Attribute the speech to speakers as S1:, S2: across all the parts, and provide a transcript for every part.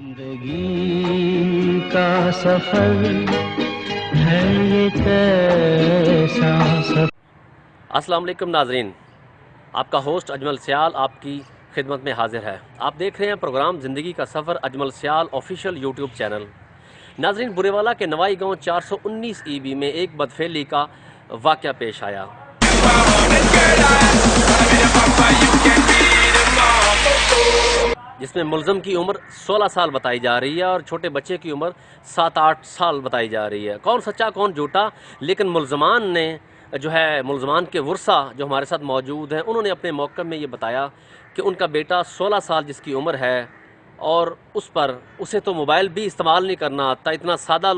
S1: जिंदगी का सफर है ये कैसा सफर।
S2: अस्सलाम वालेकुम नाजरीन, आपका होस्ट अजमल सियाल आपकी खिदमत में हाजिर है। आप देख रहे हैं प्रोग्राम ज़िंदगी का सफ़र अजमल सियाल ऑफिशियल यूट्यूब चैनल। नाजरीन, बुरेवाला के नवाई गांव 419 ईबी में एक बदफेली का वाक़या पेश आया, जिसमें मुलज़म की उम्र 16 साल बताई जा रही है और छोटे बच्चे की उम्र 7-8 साल बताई जा रही है। कौन सच्चा कौन झूठा, लेकिन मुलज़मान ने जो है मुलज़मान के वर्सा जो हमारे साथ मौजूद हैं, उन्होंने अपने मौक़िफ़ में ये बताया कि उनका बेटा 16 साल जिसकी उम्र है और उसे तो मोबाइल भी इस्तेमाल नहीं करना आता, इतना सादा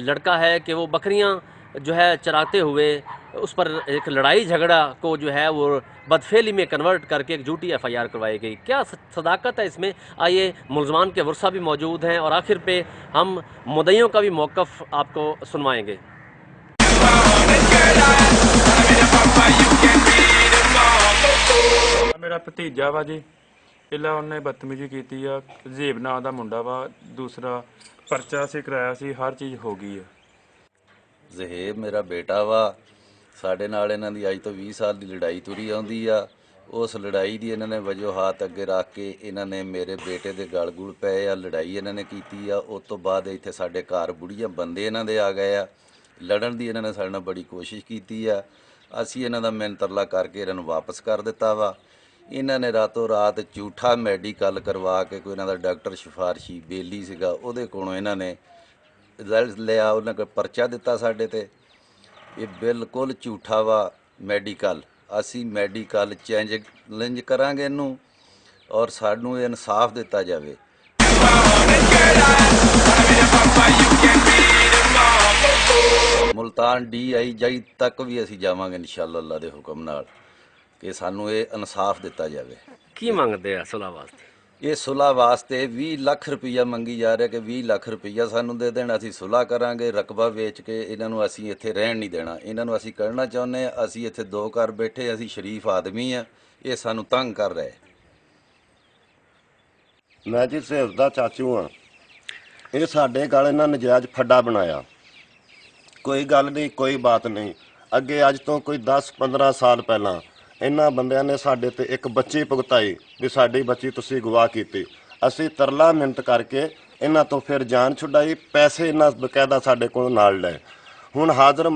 S2: लड़का है कि वो बकरियां जो है चराते हुए उस पर एक लड़ाई झगड़ा को जो है वो बदफेली में कन्वर्ट करके एक झूठी FIR करवाई गई। क्या सदाकत है इसमें? आइए, मुलज़मान के वर्सा भी मौजूद हैं और आखिर पे हम मुद्दइयों का भी मौक़िफ़ आपको सुनवाएंगे।
S3: मेरा भतीजा वा जी, पहला उन्हें बदतमीजी की, ज़ेब नाम का मुंडा वा, दूसरा परचा से कराया सी, हर चीज़ हो गई है।
S4: ਜ਼ਹੇਬ ਮੇਰਾ ਬੇਟਾ ਵਾ, ਸਾਡੇ ਨਾਲ ਇਹਨਾਂ ਦੀ ਅੱਜ ਤੋਂ 20 ਸਾਲ ਦੀ ਲੜਾਈ ਤੁਰੀ ਆਉਂਦੀ ਆ। ਉਸ ਲੜਾਈ ਦੀ ਇਹਨਾਂ ਨੇ ਵਜੂਹਾਤ ਅੱਗੇ ਰੱਖ ਕੇ ਇਹਨਾਂ ਨੇ ਮੇਰੇ ਬੇਟੇ ਦੇ ਗਲ ਗੁਲ ਪਏ ਆ, ਲੜਾਈ ਇਹਨਾਂ ਨੇ ਕੀਤੀ ਆ। ਉਸ ਤੋਂ ਬਾਅਦ ਇੱਥੇ ਸਾਡੇ ਘਰ ਬੁੜੀਆਂ ਬੰਦੇ ਇਹਨਾਂ ਦੇ ਆ ਗਏ ਆ, ਲੜਨ ਦੀ ਇਹਨਾਂ ਨੇ ਸਾਡੇ ਨਾਲ ਬੜੀ ਕੋਸ਼ਿਸ਼ ਕੀਤੀ ਆ। ਅਸੀਂ ਇਹਨਾਂ ਦਾ ਮਿਹਨਤ ਤਰਲਾ ਕਰਕੇ ਇਹਨਾਂ ਨੂੰ ਵਾਪਸ ਕਰ ਦਿੱਤਾ ਵਾ। ਇਹਨਾਂ ਨੇ ਰਾਤੋਂ ਰਾਤ ਝੂਠਾ ਮੈਡੀਕਲ ਕਰਵਾ ਕੇ, ਕੋਈ ਇਹਨਾਂ ਦਾ ਡਾਕਟਰ ਸਿਫਾਰਸ਼ੀ ਬੇਲੀ ਸੀਗਾ, ਉਹਦੇ ਕੋਲੋਂ ਇਹਨਾਂ ਨੇ ਰਿਜ਼ਲਟ ਲਿਆ, ਉਹਨਾਂ ਕੋਲ ਪਰਚਾ ਦਿੱਤਾ ਸਾਡੇ ਤੇ। ਇਹ ਬਿਲਕੁਲ ਝੂਠਾ ਵਾ ਮੈਡੀਕਲ। ਅਸੀਂ ਮੈਡੀਕਲ ਚੈਲੰਜ ਕਰਾਂਗੇ ਇਹਨੂੰ ਔਰ ਸਾਨੂੰ ਇਹ ਇਨਸਾਫ ਦਿੱਤਾ ਜਾਵੇ। ਮੁਲਤਾਨ DIJ ਤੱਕ ਵੀ ਅਸੀਂ ਜਾਵਾਂਗੇ ਇਨਸ਼ਾਅੱਲਾ ਅੱਲਾ ਦੇ ਹੁਕਮ ਨਾਲ ਕਿ ਸਾਨੂੰ ਇਹ ਇਨਸਾਫ ਦਿੱਤਾ ਜਾਵੇ।
S2: ਕੀ ਮੰਗਦੇ ਆ ਸੁਲ੍ਹਾ ਵਾਸਤੇ?
S4: ਇਹ ਸੁਲ੍ਹਾ ਵਾਸਤੇ 20 ਲੱਖ ਰੁਪਈਆ ਮੰਗੀ ਜਾ ਰਿਹਾ ਕਿ 20 ਲੱਖ ਰੁਪਈਆ ਸਾਨੂੰ ਦੇ ਦੇਣ, ਅਸੀਂ ਸੁਲ੍ਹਾ ਕਰਾਂਗੇ। ਰਕਬਾ ਵੇਚ ਕੇ ਇਹਨਾਂ ਨੂੰ ਅਸੀਂ ਇੱਥੇ ਰਹਿਣ ਨਹੀਂ ਦੇਣਾ। ਇਹਨਾਂ ਨੂੰ ਅਸੀਂ ਕਹਿਣਾ ਚਾਹੁੰਦੇ ਹਾਂ, ਅਸੀਂ ਇੱਥੇ 2 ਘਰ ਬੈਠੇ, ਅਸੀਂ ਸ਼ਰੀਫ ਆਦਮੀ ਆ, ਇਹ ਸਾਨੂੰ ਤੰਗ ਕਰ ਰਹੇ।
S5: ਮੈਂ ਜੀ ਸੇਵ ਦਾ ਚਾਚੂ ਹਾਂ। ਇਹ ਸਾਡੇ ਗਲ ਇਹਨਾਂ ਨਜਾਇਜ਼ ਫੱਡਾ ਬਣਾਇਆ। ਕੋਈ ਗੱਲ ਨਹੀਂ, ਕੋਈ ਬਾਤ ਨਹੀਂ। ਅੱਗੇ ਅੱਜ ਤੋਂ ਕੋਈ 10-15 ਸਾਲ ਪਹਿਲਾਂ ਇਹਨਾਂ ਬੰਦਿਆਂ ਨੇ ਸਾਡੇ ਤੇ ਇੱਕ ਬੱਚੀ ਭੁਗਤਾਈ ਵੀ ਸਾਡੀ ਬੱਚੀ ਤੁਸੀਂ ਗਵਾਹ ਕੀਤੀ। ਅਸੀਂ ਤਰਲਾ ਮਿੰਟ ਕਰਕੇ ਇਹਨਾਂ ਤੋਂ ਫਿਰ ਜਾਨ ਛੁਡਾਈ, ਪੈਸੇ ਇਹਨਾਂ ਬਕਾਇਦਾ ਸਾਡੇ ਕੋਲ ਨਾਲ ਲਏ। ਹੁਣ ਹਾਜ਼ਰ